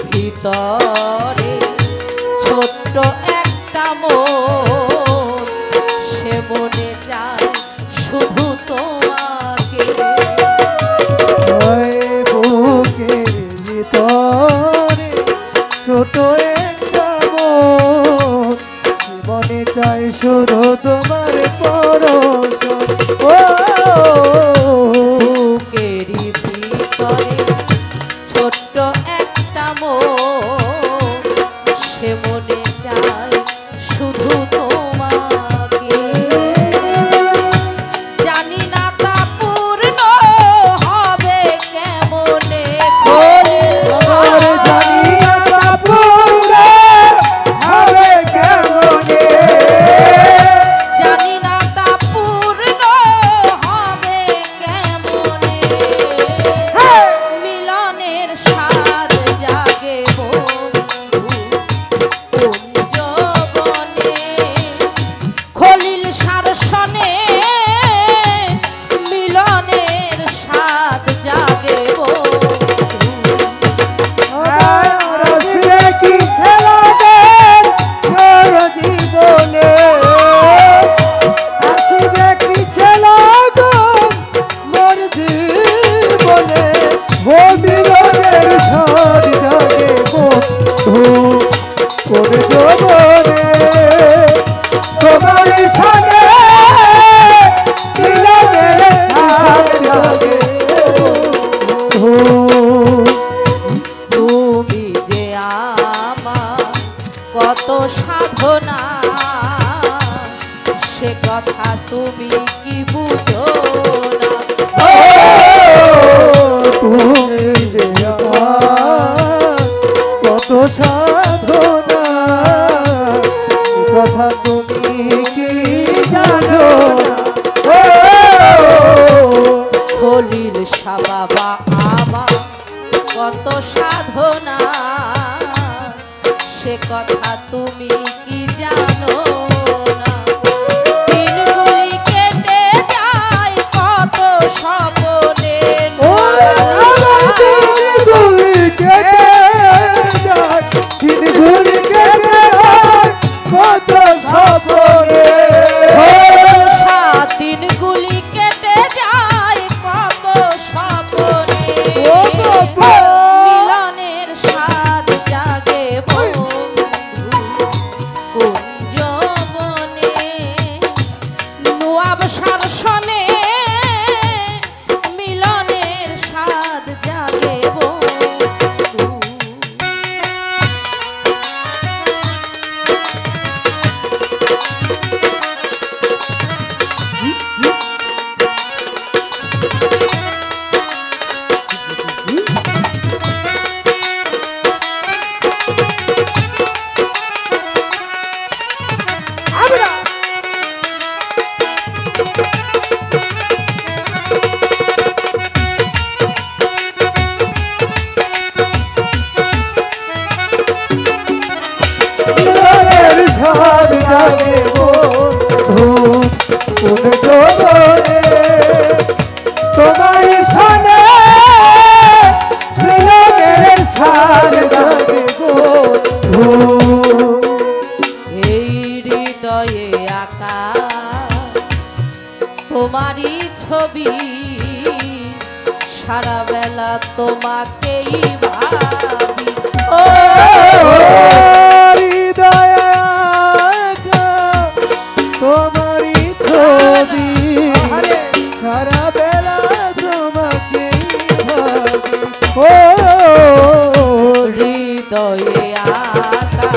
ভিতরে ছোট্ট একটা মন, সে মনে চায় শুধু তোমাকে। বুকের ভিতরে ছোট একটা মন, মনে চায় শুধু তোমার পরশ। বুকের ভিতরে ছোট্ট একটা মন, সে মনে চায় শুধু তোমাকে। জানি না তা পূর্ণ হবে কেমনে, জানি না তা পূর্ণ হবে কেমনে, জানি না তা পূর্ণ হবে কেমনে। মিলনের স্বাদ জাগে বন্ধু কোন যৌবনে, খলিল সারসনে মিলনের স্বাদ জাগে বন্ধু। আসবে কি ছেলেদের মোর জীবনে, আসবে কি ছেলেদের মোর জীবনে, ও মিলনের স্বাদ জাগে বন্ধু কোন যৌবনে, তোমার সঙ্গে মিলনের স্বাদ জাগে বন্ধু। তুমি যে আমার কত সাধনা, সে কথা তুমি কি বুঝো না। তুমি যে আমার কত সাধনা, কথা তুমি কি জানো না। খলিল শাহ বাবা আমার কত সাধনা, সে কথা তুমি কি জানো না। দিনগুলি কেটে যায় কত স্বপ্নে, দিনগুলি কেটে যায়, দিনগুলি কেটে যায় কত স্বপ্নে, দিনগুলি কেটে যায় কত স্বপ্নে। মিলনের স্বাদ জাগে বন্ধু কোন যৌবনে, নোয়াব সারসনে মিলনের স্বাদ জাগে বন্ধু। মিলনের স্বাদ জাগে বন্ধু কোন যৌবনে, তোমার সনে মিলনের স্বাদ জাগে বন্ধু। এই হৃদয়ে আঁকা তোমারই ছবি, সারা বেলা তোমাকেই ভাবি। ও হৃদয়ে আঁকা তোমারই ছবি, সারা বেলা তোমাকে ভাবি। হৃদয়ে আঁকা